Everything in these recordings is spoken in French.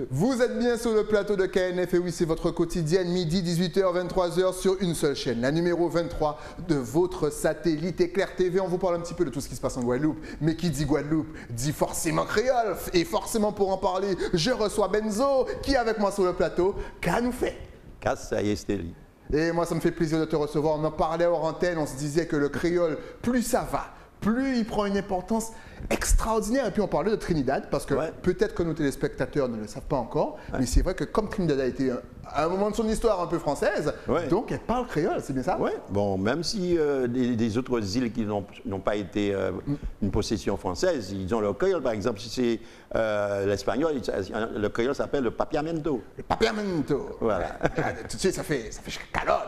Vous êtes bien sur le plateau de KNF et oui, c'est votre quotidienne, midi, 18h, 23h sur une seule chaîne, la numéro 23 de votre satellite Éclair TV. On vous parle un petit peu de tout ce qui se passe en Guadeloupe, mais qui dit Guadeloupe dit forcément créole. Et forcément pour en parler, je reçois Benzo qui est avec moi sur le plateau. Qu'a nous fait? Kassa Esteli. Et moi, ça me fait plaisir de te recevoir. On en parlait hors antenne, on se disait que le créole, plus ça va, plus il prend une importance extraordinaire. Et puis on parlait de Trinidad, parce que peut-être que nos téléspectateurs ne le savent pas encore, mais c'est vrai que comme Trinidad a été à un moment de son histoire un peu française, donc elle parle créole, c'est bien ça? Oui, bon, même si des autres îles qui n'ont pas été une possession française, ils ont leur créole. Par exemple, si c'est l'espagnol, le créole s'appelle le papiamento. Le papiamento. Voilà. Tu sais, ça fait calor.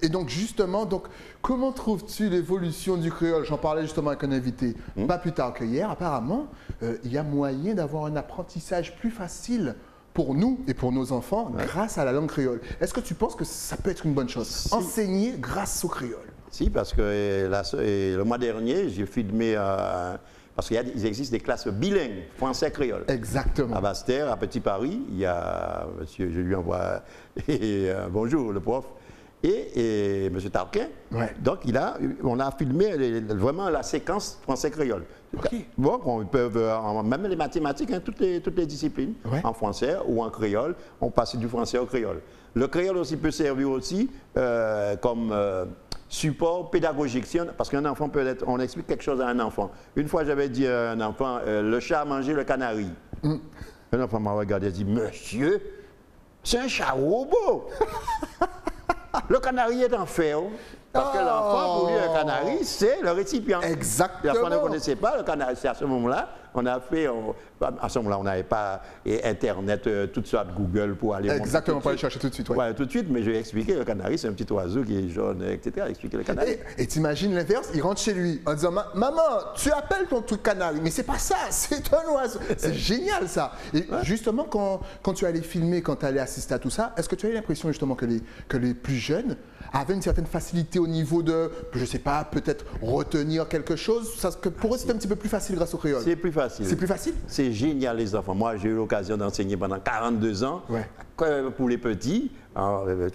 Et donc justement, comment trouves-tu l'évolution du créole? J'en parlais justement avec un invité pas plus tard que hier. Apparemment, il y a moyen d'avoir un apprentissage plus facile pour nous et pour nos enfants grâce à la langue créole. Est-ce que tu penses que ça peut être une bonne chose? Enseigner grâce au créole? Si, parce que le mois dernier, j'ai filmé, parce qu'il existe des classes bilingues, français-créole. Exactement. À Basse-Terre, à Petit-Paris, il y a, monsieur, je lui envoie bonjour, le prof, et M. Tarquin. Donc, on a filmé vraiment la séquence français-créole. Bon, ils peuvent, même les mathématiques, toutes les disciplines, en français ou en créole, on passe du français au créole. Le créole aussi peut servir aussi comme support pédagogique. Parce qu'un enfant peut être, on explique quelque chose à un enfant. Une fois, j'avais dit à un enfant, le chat a mangé le canari. Un enfant m'a regardé et dit, monsieur, c'est un chat robot. Le canari est en fer. Parce que l'enfant, pour lui, un canari, c'est le récipient. Exactement. L'enfant ne connaissait pas le canari. C'est à ce moment-là, à ce moment-là, on n'avait pas Internet, toutes sortes de Google pour aller exactement, pour aller chercher tout de suite. Tout de suite, mais je vais expliquer le canari, c'est un petit oiseau qui est jaune, etc. Expliquer le canari. Et t'imagines l'inverse, il rentre chez lui en disant maman, tu appelles ton truc canari, mais c'est pas ça, c'est un oiseau. C'est génial ça. Et justement, quand tu allais filmer, quand tu allais assister à tout ça, est-ce que tu as eu l'impression justement que les plus jeunes avaient une certaine facilité au niveau de, je sais pas, peut-être retenir quelque chose? Que pour eux, c'était un petit peu plus facile grâce au créole. C'est plus facile. C'est plus facile? C'est génial, les enfants. Moi, j'ai eu l'occasion d'enseigner pendant 42 ans. Pour les petits,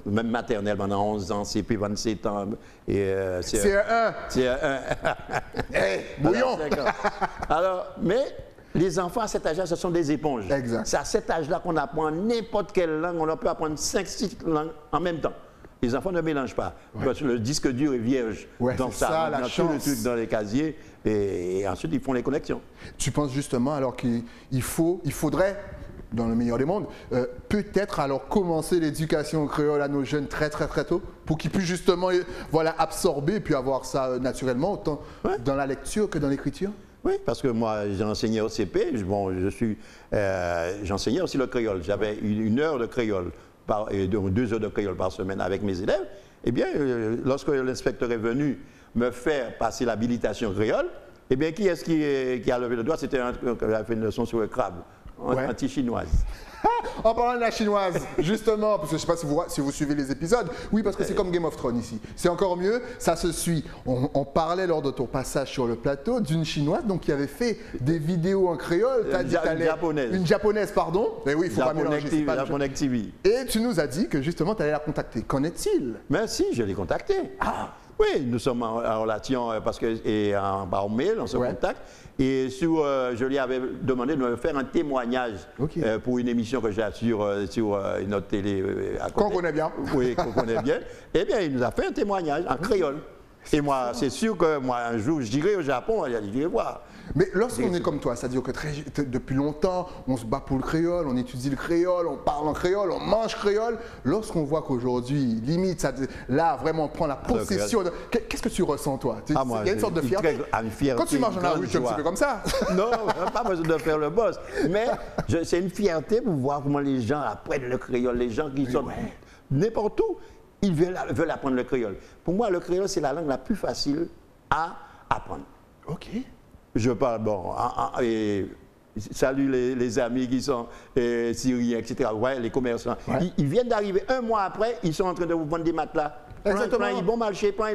même maternelle pendant 11 ans, CP 27 ans. C'est un. Bouillon. Alors, mais les enfants à cet âge-là, ce sont des éponges. C'est à cet âge-là qu'on apprend n'importe quelle langue. On peut apprendre 5-6 langues en même temps. Les enfants ne mélangent pas. Parce que le disque dur est vierge. Donc ça la chance. Tout le truc dans les casiers et ensuite ils font les connexions. Tu penses justement alors qu'il faudrait, dans le meilleur des mondes, peut-être alors commencer l'éducation créole à nos jeunes très tôt pour qu'ils puissent justement absorber et puis avoir ça naturellement autant dans la lecture que dans l'écriture? Oui, parce que moi j'ai enseigné au CP, j'enseignais aussi le créole. J'avais une heure de créole. Et 2 heures de créole par semaine avec mes élèves, eh bien, lorsque l'inspecteur est venu me faire passer l'habilitation créole, eh bien, qui est-ce qui a levé le doigt? C'était un qui a fait une leçon sur le crabe, anti-chinoise. En parlant de la chinoise, justement, parce que je ne sais pas si vous suivez les épisodes, oui, parce que c'est comme Game of Thrones ici. C'est encore mieux, ça se suit. On parlait lors de ton passage sur le plateau d'une chinoise donc, qui avait fait des vidéos en créole. Une japonaise, pardon. Mais oui, il faut pas mélanger. Japonaise TV. Et tu nous as dit que justement, tu allais la contacter. Qu'en est-il? Mais si, je l'ai contactée. Oui, nous sommes en relation par mail, on se contacte. Et je lui avais demandé de me faire un témoignage pour une émission que j'ai sur une autre télé. Qu'on connaît bien. Oui, qu'on connaît bien. Eh bien, il nous a fait un témoignage en créole. Et moi, c'est sûr que moi, un jour, j'irai au Japon, j'irai voir. Mais lorsqu'on est comme toi, c'est-à-dire que depuis longtemps, on se bat pour le créole, on étudie le créole, on parle en créole, on mange créole. Lorsqu'on voit qu'aujourd'hui, limite, là, vraiment, on prend la possession. Qu'est-ce que tu ressens, toi? Il y a une sorte de fierté. Quand tu marches dans la rue, tu es un petit peu comme ça. Non, pas besoin de faire le boss. Mais c'est une fierté pour voir comment les gens apprennent le créole, les gens qui sont n'importe où. Ils veulent apprendre le créole. Pour moi, le créole, c'est la langue la plus facile à apprendre. OK. Je parle, salut les amis qui sont syriens, etc. Ouais, les commerçants. Ils viennent d'arriver 1 mois après, ils sont en train de vous vendre des matelas. Exactement. Ils vont marcher, plein,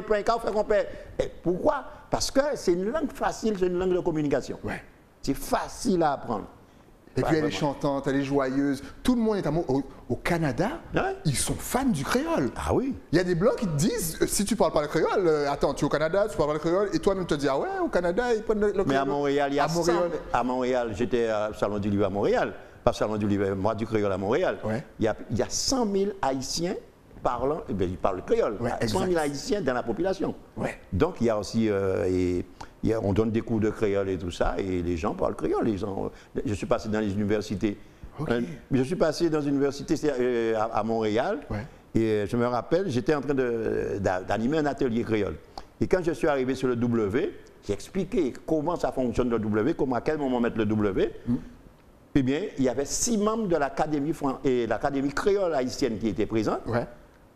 pourquoi? Parce que c'est une langue facile, c'est une langue de communication. C'est facile à apprendre. Et puis elle est chantante, elle est joyeuse. Tout le monde est amoureux. Au Canada, ils sont fans du créole. Ah oui. Il y a des blogs qui te disent, si tu parles pas le créole, attends, tu es au Canada, tu parles pas le créole, et toi-même te dis, ah ouais, au Canada, ils prennent le créole. Mais à Montréal, il y a à Montréal, j'étais au Salon du Livre à Montréal, pas Salon du Livre, moi du créole à Montréal. Ouais. Il y a 100 000 Haïtiens parlant, ils parlent le créole. Ouais, 100 000 Haïtiens dans la population. Ouais. Donc il y a aussi, on donne des cours de créole et tout ça, et les gens parlent créole. Je suis passé dans les universités. Okay. Je suis passé dans une université à Montréal, et je me rappelle, j'étais en train d'animer un atelier créole. Et quand je suis arrivé sur le W, j'ai expliqué comment ça fonctionne le W, à quel moment mettre le W. Eh bien, il y avait 6 membres de l'Académie créole haïtienne qui étaient présents. Ouais.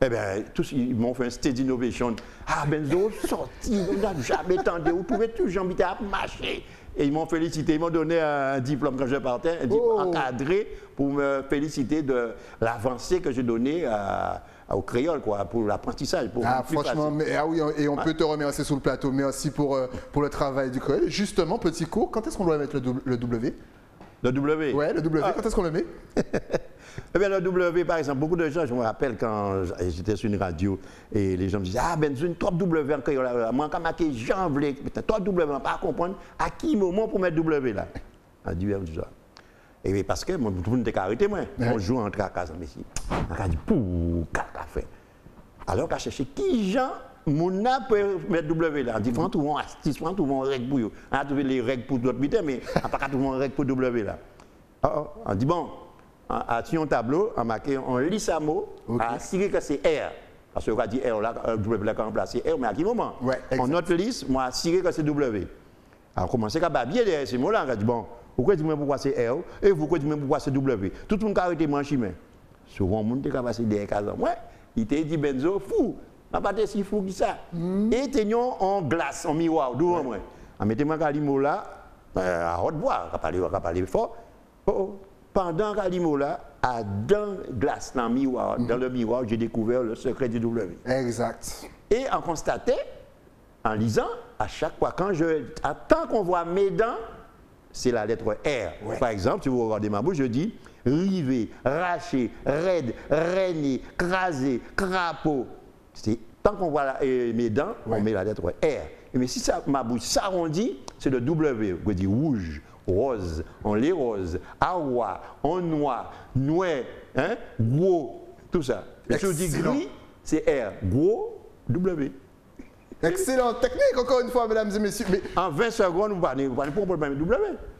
Eh bien, tous, ils m'ont fait un state innovation. Ah, Benzo, sorti, on n'a jamais tendu, vous pouvez toujours m'inviter à marcher. Et ils m'ont félicité, ils m'ont donné un diplôme quand je partais, un diplôme encadré pour me féliciter de l'avancée que j'ai donnée au créole, quoi, pour l'apprentissage. Franchement, oui, et on peut te remercier sur le plateau, mais aussi pour le travail du créole. Justement, petit cours, quand est-ce qu'on doit mettre le W? Le W? Oui, le W, quand est-ce qu'on le met? Eh bien, le W, par exemple, beaucoup de gens, je me rappelle quand j'étais sur une radio et les gens me disaient, ah, ben, une 3W en créole, moi, quand je j'en voulais, 3W, je ne pas comprendre à qui moment pour mettre W là. On dit, ça. Et bien, parce que tout le monde était arrêté, moi. On joue entre la case, messie. On a dit, pouh, café. Alors, on a cherché qui gens, mon a peut mettre W là. On dit, tout le monde astuce, tout le monde règle pour eux. On a trouvé les règles pour d'autres butins, mais on n'a pas tout le monde règle pour W là. On dit, bon. Sur un tableau, on marque, on lit ça mot, à assurer que c'est R. Parce qu'on a dit R, là, W là, quand on remplace R, mais à quel moment? On note liste, moi, assurer que c'est W. Alors, on commence à babiller derrière ces mots-là, on a dit, bon, pourquoi tu me dis pourquoi c'est R, et pourquoi tu me dis pourquoi c'est W? Tout le monde a arrêté mon chemin. Souvent, le monde est passé derrière 15 ans. Ouais, il t'a dit, Benzo, fou, on n'a pas été si fou que ça. Et tenions en glace, en miroir, devant moi. En mettant les mots là, à haute voix, on va parler fort. Pendant qu'Alimo là, dans glace, dans le miroir, j'ai découvert le secret du W. Exact. Et en constatant, en lisant, à chaque fois, tant qu'on voit mes dents, c'est la lettre R. Ouais. Par exemple, si vous regardez ma bouche, je dis rivé, raché, raide, rainé, crasé, crapaud. Tant qu'on voit mes dents, on met la lettre R. Mais si ma bouche s'arrondit, c'est le W. Vous dites rouge, rose, on les roses, awa, on noir, noué, hein, gros, tout ça. Et si on dit gris, c'est R, gros, W. Excellente technique, encore une fois, mesdames et messieurs. Mais en 20 secondes, vous parlez pour le problème W.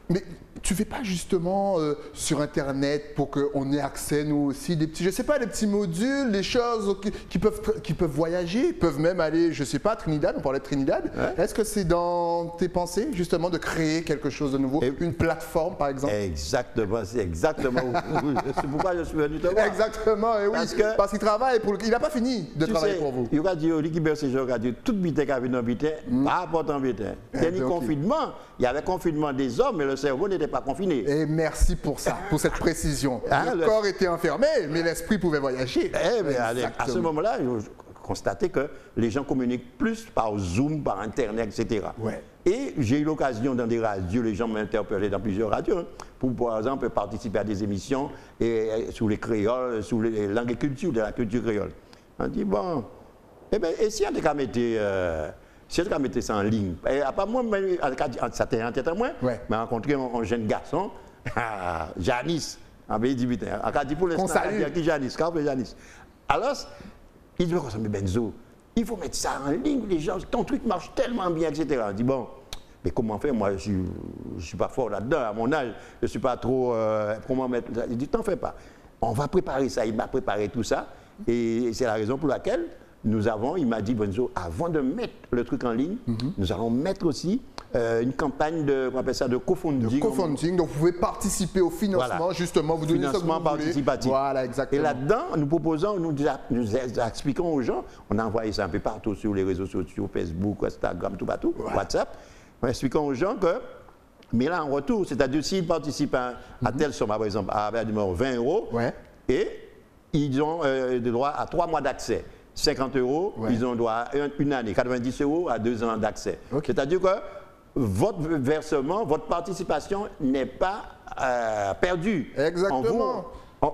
Mais tu ne fais pas justement sur Internet pour qu'on ait accès, nous aussi, des petits, je sais pas, des petits modules, des choses qui peuvent voyager, peuvent même aller, je sais pas, à Trinidad, on parlait de Trinidad. Ouais. Est-ce que c'est dans tes pensées, justement, de créer quelque chose de nouveau, une plateforme, par exemple? Exactement, c'est exactement. C'est pourquoi je suis venu te voir. Exactement, et oui, parce qu'il travaille, il n'a pas fini de travailler pour vous. Il y a dit, l'équipe BCG a dit, toute bité qui a vu dans bité, pas important bité. Il y a confinement, il y avait confinement des hommes, mais le cerveau n'était pas confiné. Et merci pour ça, pour cette précision. Le corps était enfermé, mais l'esprit pouvait voyager. À ce moment-là, je constatais que les gens communiquent plus par Zoom, par Internet, etc. Ouais. Et j'ai eu l'occasion dans des radios, les gens m'interpellaient dans plusieurs radios, pour par exemple participer à des émissions sur les créoles, sur les langues et cultures, de la culture créole. On dit, bon, et si on a mettre ça en ligne. Et après moi, ça t'est en tête à moi, mais rencontré un jeune garçon, Janice, en pays d'Ibité. On dit pour l'instant, qui Janice, Janice. Alors, il dit, mais Benzo, il faut mettre ça en ligne, les gens, ton truc marche tellement bien, etc. On dit, bon, mais comment faire? Moi, je ne suis pas fort là-dedans, à mon âge, je ne suis pas trop, comment mettre ça? Il dit, t'en fais pas. On va préparer ça, il m'a préparé tout ça, et c'est la raison pour laquelle il m'a dit, Benzo, avant de mettre le truc en ligne, nous allons mettre aussi une campagne de co-funding. De co-funding, donc vous pouvez participer au financement, justement, vous donnez financement participatif. Voilà, exactement. Et là-dedans, nous proposons, nous expliquons aux gens, on a envoyé ça un peu partout sur les réseaux sociaux, Facebook, Instagram, tout partout, WhatsApp, en expliquant aux gens que, mais là en retour, c'est-à-dire s'ils participent à telle somme, par exemple, à 20 €, et ils ont le droit à 3 mois d'accès. 50 €, ils ont droit à une année, 90 € à 2 ans d'accès. Okay. C'est-à-dire que votre versement, votre participation n'est pas perdu. Exactement.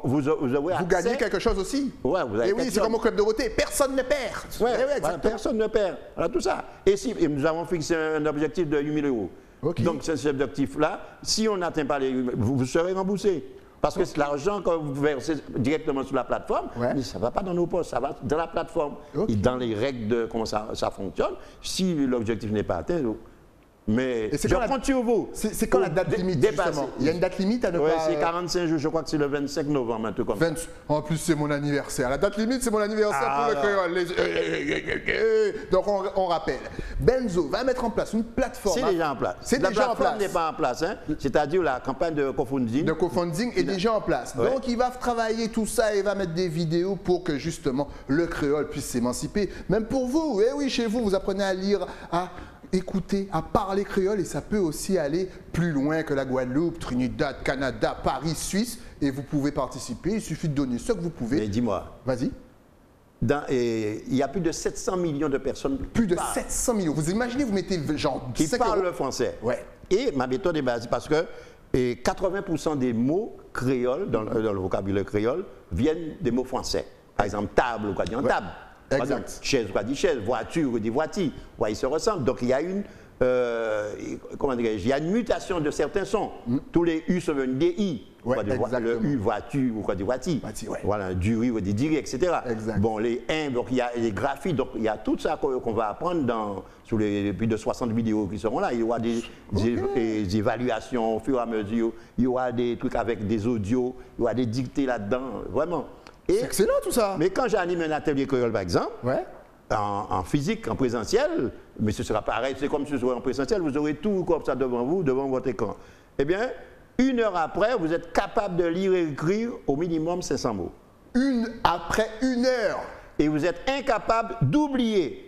Vous gagnez quelque chose aussi. Ouais, vous avez et oui, c'est comme au club de Dorothée, personne ne perd. Ouais, voilà, personne ne perd. Voilà, tout ça. Et si nous avons fixé un objectif de 8 000 €. Okay. Donc, cet objectif-là, si on n'atteint pas les 8 000, vous serez remboursé. Parce que l'argent que vous versez directement sur la plateforme, mais ça ne va pas dans nos postes, ça va dans la plateforme. Et dans les règles de comment ça fonctionne, si l'objectif n'est pas atteint, mais je compte sur vous. C'est quand la date limite, justement? Il y a une date limite à ne pas... Oui, c'est 45 jours, je crois que c'est le 25 novembre, un truc comme ça. En plus, c'est mon anniversaire. La date limite, c'est mon anniversaire pour le créole. Donc, on rappelle. Benzo va mettre en place une plateforme. C'est déjà en place. La plateforme n'est pas en place, hein? C'est-à-dire la campagne de crowdfunding. De crowdfunding est déjà en place. Ouais. Donc, il va travailler tout ça et va mettre des vidéos pour que, justement, le créole puisse s'émanciper. Même pour vous. Eh oui, chez vous, vous apprenez à lire, à écouter, à parler créole, et ça peut aussi aller plus loin que la Guadeloupe, Trinidad, Canada, Paris, Suisse, et vous pouvez participer, il suffit de donner ce que vous pouvez. Mais dis-moi. Vas-y. Il y a plus de 700 millions de personnes. Plus de 700 millions. Vous imaginez, vous mettez genre... Qui parlent le français. Ouais. Et ma méthode est basée parce que 80% des mots créoles, dans le vocabulaire créole, viennent des mots français. Par exemple, table, ou quoi dit en table. Exact. Chaise, quoi dit chaise, voiture, ou dit voiture. Ouais, ils se ressemblent. Donc il y a une, comment dirais-je, il y a une mutation de certains sons. Tous les U sont venus des I. Ouais, le U, voiture, ou quoi dit voiture. Ouais. Voilà, du riz, ou des diri, etc. Exact. Bon, les 1, donc il y a les graphies, donc il y a tout ça qu'on va apprendre sur les plus de 60 vidéos qui seront là. Il y aura des évaluations au fur et à mesure. Il y aura des trucs avec des audios, il y aura des dictées là-dedans, vraiment. C'est excellent tout ça. Mais quand j'anime un atelier créole, par exemple, en physique, en présentiel, mais ce sera pareil, c'est comme si ce soit en présentiel, vous aurez tout comme ça devant vous, devant votre écran. Eh bien, 1 heure après, vous êtes capable de lire et écrire au minimum 500 mots. Après 1 heure. Et vous êtes incapable d'oublier.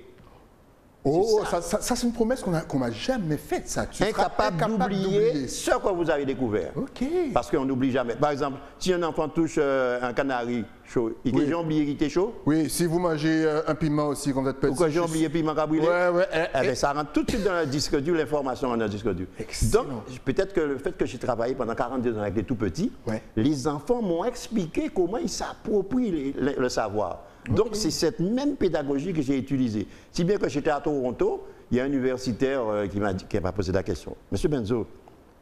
Oh, ça c'est une promesse qu'on m'a jamais faite, ça. Tu incapable d'oublier ce que vous avez découvert. Ok. Parce qu'on n'oublie jamais. Par exemple, si un enfant touche un canari chaud, il a oublié qu'il était chaud. Oui, si vous mangez un piment aussi quand vous êtes petit. Pourquoi j'ai oublié piment cabriolet? Ouais. Ça rentre tout de suite dans le disque dur, l'information dans le disque dur. Excellent. Donc, peut-être que le fait que j'ai travaillé pendant 42 ans avec les tout petits, les enfants m'ont expliqué comment ils s'approprient le savoir. Donc, c'est cette même pédagogie que j'ai utilisée. Si bien que j'étais à Toronto, il y a un universitaire qui m'a posé la question. Monsieur Benzo,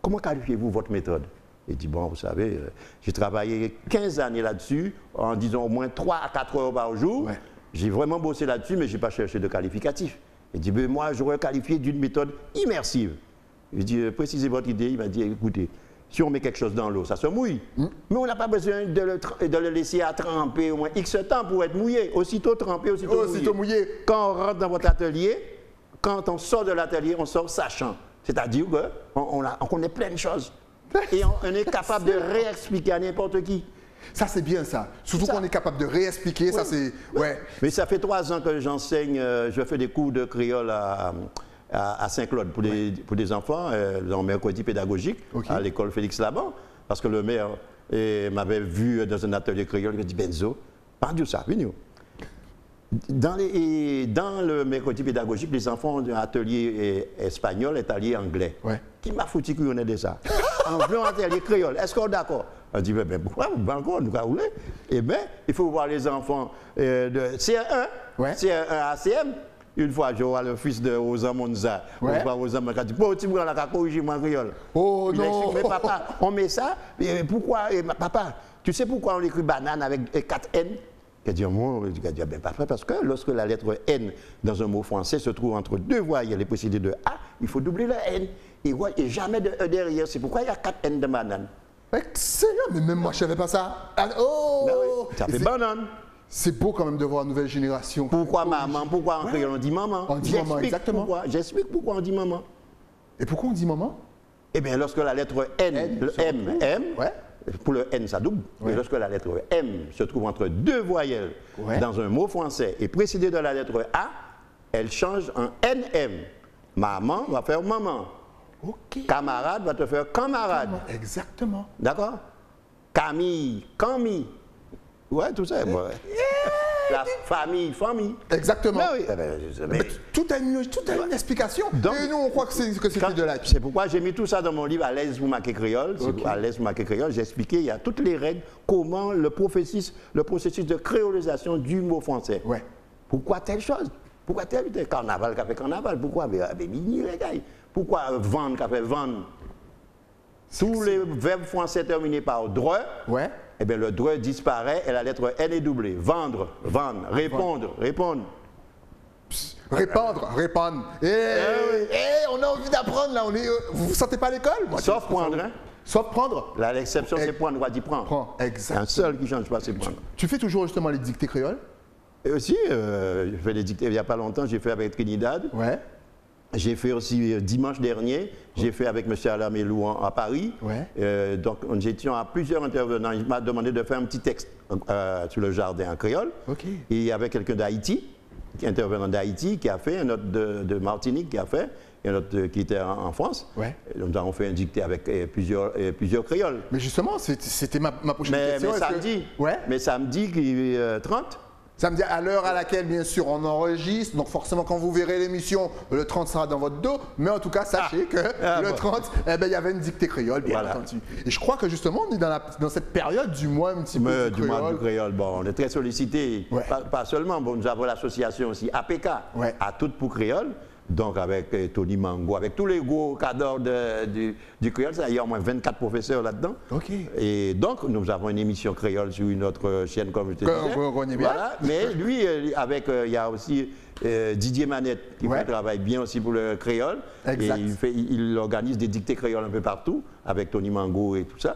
comment qualifiez-vous votre méthode? Il dit, bon, vous savez, j'ai travaillé 15 années là-dessus, en disant au moins 3 à 4 heures par jour. Ouais. J'ai vraiment bossé là-dessus, mais je n'ai pas cherché de qualificatif. Il dit, ben, moi, j'aurais qualifié d'une méthode immersive. Il dit, précisez votre idée. Il m'a dit, écoutez, si on met quelque chose dans l'eau, ça se mouille. Mais on n'a pas besoin de le laisser à tremper au moins X temps pour être mouillé. Aussitôt trempé, aussitôt mouillé. Quand on rentre dans votre atelier, quand on sort de l'atelier, on sort sachant. C'est-à-dire qu'on connaît plein de choses. Et on est capable de réexpliquer à n'importe qui. Ça, c'est bien ça. Surtout qu'on est capable de réexpliquer, ça c'est... Ouais. Mais ça fait 3 ans que j'enseigne, je fais des cours de créole à Saint-Claude pour des enfants, dans mercredi pédagogique, à l'école Félix Laban, parce que le maire m'avait vu dans un atelier créole, il m'a dit, Benzo, parle de ça, venez. Dans le mercredi pédagogique, les enfants ont un atelier espagnol et un atelier anglais. Ouais. Qui m'a foutu qu'on ait de ça? En voulant un atelier créole, est-ce qu'on est d'accord? On dit, ben pourquoi vous encore, nous voulez? Eh bien, il faut voir les enfants de CR1, CR1 à CM. Une fois, je vois le fils de Rosa Monza. On voit Rosa Monza qui dit, bon, tu me as corrigé mon créole. Oh il non! Explique, mais papa, on met ça, et pourquoi, papa, tu sais pourquoi on écrit banane avec 4 N? Il a dit, ben papa, parce que lorsque la lettre N dans un mot français se trouve entre 2 voyelles et précédée de A, il faut doubler le N. Et jamais de E derrière. C'est pourquoi il y a 4 N de banane. Excellent, mais même moi je ne savais pas ça. Oh! Ben oui, ça fait banane. C'est beau quand même de voir une nouvelle génération. Pourquoi maman? Pourquoi en créole on dit maman? On dit maman, exactement. J'explique pourquoi on dit maman. Et pourquoi on dit maman? Eh bien, lorsque la lettre N, le M, pour le N ça double, mais lorsque la lettre M se trouve entre 2 voyelles dans un mot français et précédée de la lettre A, elle change en NM. Maman va faire maman. Camarade va te faire camarade. Exactement. D'accord? Camille, Camille. Ouais, tout ça. la famille. Exactement. Oui. Mais tout a une explication. Donc, et nous, on croit que c'était de là. C'est pourquoi j'ai mis tout ça dans mon livre À l'aise pour marquer créole. À l'aise pour marquer créole, j'ai expliqué, il y a toutes les règles, comment le processus de créolisation du mot français. Ouais. Pourquoi telle chose? Pourquoi tel carnaval qui a fait carnaval? Pourquoi les gars? Pourquoi vendre qui a fait vendre? Tous les verbes français terminés par dre, ouais. Eh bien, le dre disparaît et la lettre N est doublée. Vendre, vendre, répondre, répondre. Répandre. On a envie d'apprendre là. Vous ne vous sentez pas à l'école? Sauf prendre, hein? Sauf prendre? L'exception, c'est prendre. On va dire prendre. Prends, exact. Un seul qui ne change pas, c'est prendre. Tu fais toujours justement les dictées créoles? Et aussi, je fais les dictées il n'y a pas longtemps, j'ai fait avec Trinidad. Ouais. J'ai fait aussi dimanche dernier, j'ai fait avec M. Alamelou à Paris. Ouais. Donc, nous étions à plusieurs intervenants. Il m'a demandé de faire un petit texte sur le jardin en créole. Okay. Et il y avait quelqu'un d'Haïti, intervenant d'Haïti, qui a fait, un autre de Martinique qui a fait, et un autre qui était en France. Ouais. Nous avons fait un dicté avec plusieurs créoles. Mais justement, c'était ma prochaine question. Mais samedi, ouais. Mais samedi 30. Samedi, à l'heure à laquelle, bien sûr, on enregistre. Donc, forcément, quand vous verrez l'émission, le 30 sera dans votre dos. Mais en tout cas, sachez que le 30, il y avait une dictée créole, bien entendu. Et je crois que, justement, on est dans cette période du mois un petit peu du mois du créole. Bon, on est très sollicité. Ouais. Pas seulement. Bon, nous avons l'association aussi APK, ouais. à toutes pour créole. Donc, avec Tony Mango, avec tous les gros cadres du créole, il y a au moins 24 professeurs là-dedans. Okay. Et donc, nous avons une émission créole sur une autre chaîne, comme je te disais. Voilà. Mais lui, il y a aussi Didier Manette, qui fait un travail bien aussi pour le créole. Exact. Et il organise des dictées créoles un peu partout, avec Tony Mango et tout ça.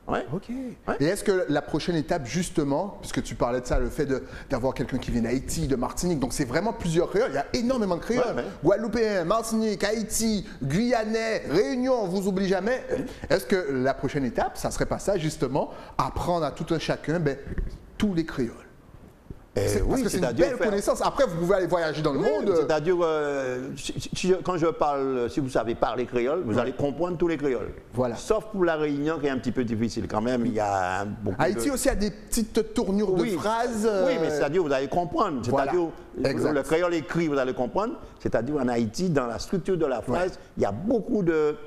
Ouais. Ok. Ouais. Et est-ce que la prochaine étape, justement, puisque tu parlais de ça, le fait d'avoir quelqu'un qui vient d'Haïti, de Martinique, donc c'est vraiment plusieurs créoles, il y a énormément de créoles. Ouais. Guadeloupéens, Martinique, Haïti, Guyanais, Réunion, on vous oublie jamais. Est-ce que la prochaine étape, ça serait pas ça, justement, apprendre à tout un chacun tous les créoles? Parce que c'est une belle connaissance. Après, vous pouvez aller voyager dans le monde. C'est-à-dire, quand je parle, si vous savez parler créole, vous allez comprendre tous les créoles. Voilà. Sauf pour la Réunion qui est un petit peu difficile quand même. Il y a beaucoup Haïti aussi a des petites tournures de phrases. Oui, mais c'est-à-dire, vous allez comprendre. C'est-à-dire, le créole écrit, vous allez comprendre. C'est-à-dire, en Haïti, dans la structure de la phrase, il y a beaucoup de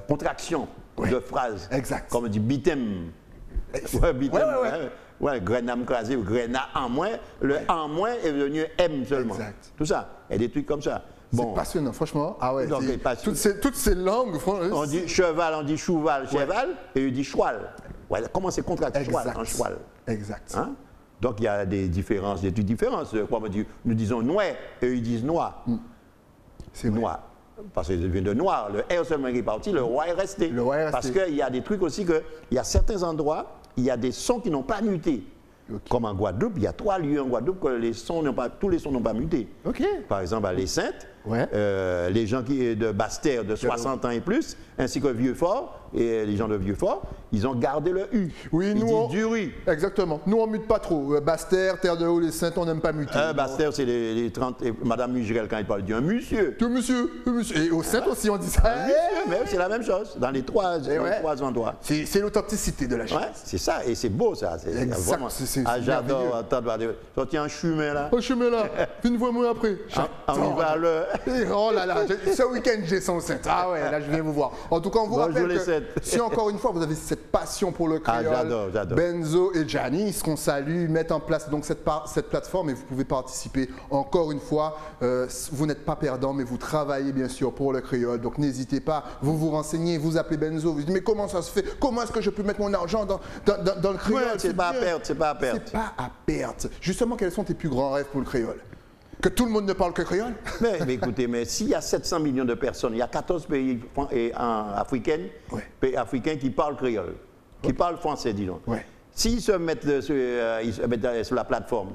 contractions de phrases. Exact. Comme on dit bitem. Bitem. Ouais, Grenat crasé ou Grenat en moins. Le en moins est devenu M seulement. Exact. Tout ça. Il y a des trucs comme ça. Bon. C'est passionnant, franchement. Ah ouais. Donc, toutes ces langues. On dit cheval, on dit chouval, cheval, et il dit choual. Ouais, comment c'est contracté choual en choual? Exact. Hein? Donc il y a des différences, des trucs différents. Nous disons noix, et ils disent noix. C'est noix. Parce que ça vient de noir. Le R seulement est parti, le roi est resté. Parce qu'il y a des trucs aussi que, il y a certains endroits, il y a des sons qui n'ont pas muté. Okay. Comme en Guadeloupe, il y a 3 lieux en Guadeloupe que tous les sons n'ont pas muté. Okay. Par exemple, à Les Saintes, les gens qui de Basse-Terre de 60 ans et plus, ainsi que Vieux-Fort, et les gens de Vieux-Fort, ils ont gardé le U. Oui, ils disent du riz. Exactement. Nous, on ne mute pas trop. Basse-Terre, Terre de Haut, Les Saintes, on n'aime pas muter. Basse-Terre, c'est les 30. Et Madame Mugirel, quand il parle, dit un monsieur. Tu monsieur. Et aux Saintes aussi, on dit ça. Mais c'est la même chose, dans les trois endroits. C'est l'authenticité de la chose. Ouais, c'est ça, et c'est beau ça. Exact. J'adore entendre sortir un chemin là. Un chemin là. Une fois moi après. On y va le. Oh là là, ce week-end j'ai son Sainte. Ah ouais, là je viens vous voir. En tout cas, on vous rappelle que si encore une fois vous avez cette passion pour le créole, j'adore. Benzo et Janice, qu'on salue, mettent en place donc cette plateforme et vous pouvez participer. Encore une fois, vous n'êtes pas perdant, mais vous travaillez bien sûr pour le créole. Donc n'hésitez pas, vous vous renseignez, vous appelez Benzo, vous dites mais comment ça se fait? Comment est-ce que je peux mettre mon argent dans le créole? C'est pas à perdre, c'est pas à perdre. C'est pas à perdre. Justement, quels sont tes plus grands rêves pour le créole? Que tout le monde ne parle que créole? Mais écoutez, mais s'il y a 700 millions de personnes, il y a 14 pays africains qui parlent créole, qui parlent français, disons. S'ils se mettent sur la plateforme,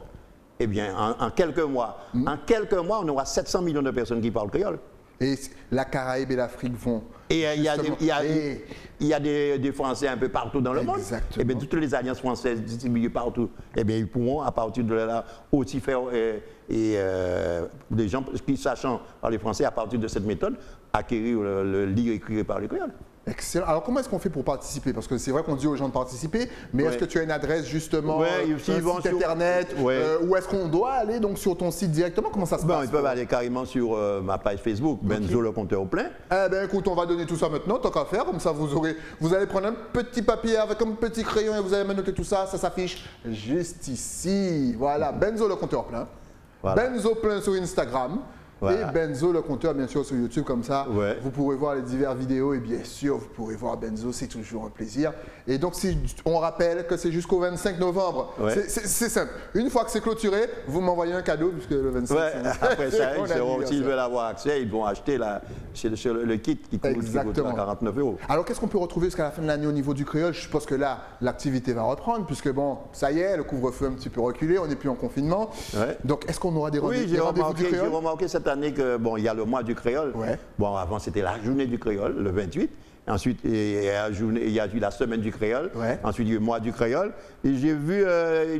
eh bien, en quelques mois, on aura 700 millions de personnes qui parlent créole. Et la Caraïbe et l'Afrique vont... Et il y a des Français un peu partout dans le monde. Et bien, toutes les alliances françaises distribuées partout, et bien, ils pourront, à partir de là, aussi faire, des gens qui sachant parler français, à partir de cette méthode, acquérir le livre écrit par les créoles. Excellent. Alors, comment est-ce qu'on fait pour participer? Parce que c'est vrai qu'on dit aux gens de participer, mais est-ce que tu as une adresse justement, un site internet, ou est-ce qu'on doit aller donc sur ton site directement? Comment ça se passe? Ils peuvent aller carrément sur ma page Facebook, Benzo le compteur plein. Eh bien, écoute, on va donner tout ça maintenant, tant qu'à faire. Comme ça, vous allez prendre un petit papier avec un petit crayon et vous allez noter tout ça. Ça s'affiche juste ici. Voilà, Benzo le compteur plein. Voilà. Benzo plein sur Instagram. Voilà. Et Benzo le compteur bien sûr sur YouTube, comme ça vous pourrez voir les diverses vidéos et bien sûr vous pourrez voir Benzo, c'est toujours un plaisir. Et donc on rappelle que c'est jusqu'au 25 novembre, c'est simple. Une fois que c'est clôturé, vous m'envoyez un cadeau puisque le 25 après ça, s'ils veulent avoir accès, ils vont acheter le kit qui coûte 49 €. Alors qu'est-ce qu'on peut retrouver jusqu'à la fin de l'année au niveau du créole? Je suppose que là l'activité va reprendre puisque bon, ça y est, le couvre-feu un petit peu reculé, on n'est plus en confinement. Donc est-ce qu'on aura des rendez-vous du créole? J'ai remarqué cette année que bon, il y a le mois du créole. Bon, avant c'était la journée du créole, le 28. Ensuite, il y a eu la semaine du créole. Ensuite, il y a eu le mois du créole. Et j'ai vu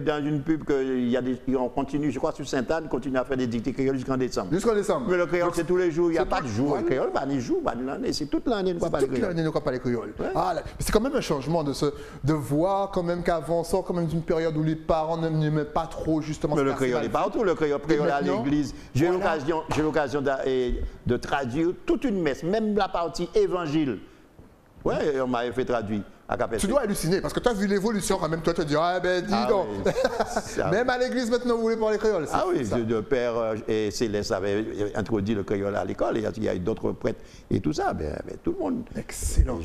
dans une pub qu'on continue, je crois, sur Sainte-Anne, continue à faire des dictées créoles jusqu'en décembre. Jusqu'en décembre. Mais le créole, c'est tous les jours. Il n'y a pas de jour créole, pas de jour, pas de l'année. C'est toute l'année qu'on parle créole. Toute l'année qu'on parle créole. C'est quand même un changement de voir quand même qu'avant, on sort quand même d'une période où les parents n'aimaient pas trop justement. Mais le créole est partout. Le créole à l'église. J'ai eu l'occasion de traduire toute une messe, même la partie évangile. Oui, on m'avait fait traduire à Capelle. Tu dois halluciner parce que tu as vu l'évolution quand même. Toi, tu te dis, ah ben dis donc. Même à l'église maintenant, vous voulez parler créole. Ah oui, le père et Céleste avait introduit le créole à l'école. Il y a eu d'autres prêtres et tout ça. Tout le monde. Excellent.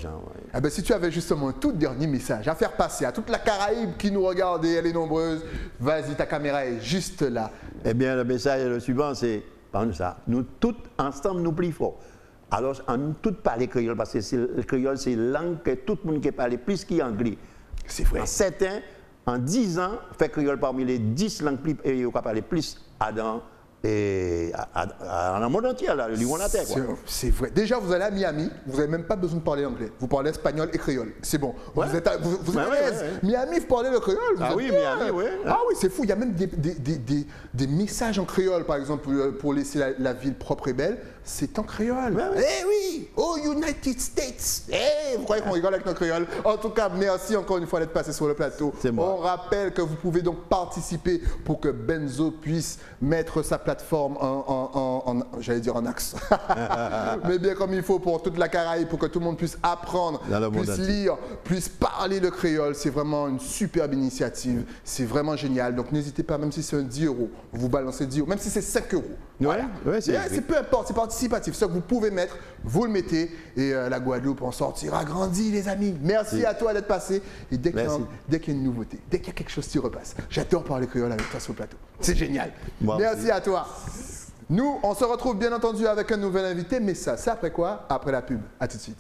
Ah ben, si tu avais justement un tout dernier message à faire passer à toute la Caraïbe qui nous regarde et elle est nombreuse, vas-y, ta caméra est juste là. Eh bien, le message est le suivant, c'est, parle ça, nous tous ensemble, nous plus forts. Alors, on tout parle créole parce que le créole, c'est une langue que tout le monde qui parle plus qu'anglais. C'est vrai. Certains, en 10 ans, fait créole parmi les 10 langues qui parlent plus dans le monde entier, là, le monde à terre. C'est vrai. Déjà, vous allez à Miami, vous n'avez même pas besoin de parler anglais. Vous parlez espagnol et créole. C'est bon. Vous êtes à l'aise. Miami, vous parlez le créole. Oui, Miami, oui. Ah oui, c'est fou. Il y a même des messages en créole, par exemple, pour laisser la ville propre et belle. C'est en créole. Eh oui, oh United States. Vous croyez qu'on rigole avec nos créoles? En tout cas, merci encore une fois d'être passé sur le plateau. On rappelle que vous pouvez donc participer pour que Benzo puisse mettre sa plateforme j'allais dire en axe, mais bien comme il faut pour toute la Caraïbe, pour que tout le monde puisse apprendre, puisse lire, puisse parler le créole. C'est vraiment une superbe initiative. C'est vraiment génial. Donc n'hésitez pas, même si c'est un 10 €, vous balancez 10 €, même si c'est 5 €. C'est peu importe, c'est participatif. Ce que vous pouvez mettre, vous le mettez et la Guadeloupe en sortira grandi, les amis. Merci à toi d'être passé. Et dès qu'il y a une nouveauté, dès qu'il y a quelque chose, tu repasses. J'adore parler créole avec toi sur le plateau. C'est génial. Merci à toi. Nous, on se retrouve bien entendu avec un nouvel invité, mais ça, c'est après quoi? Après la pub. À tout de suite.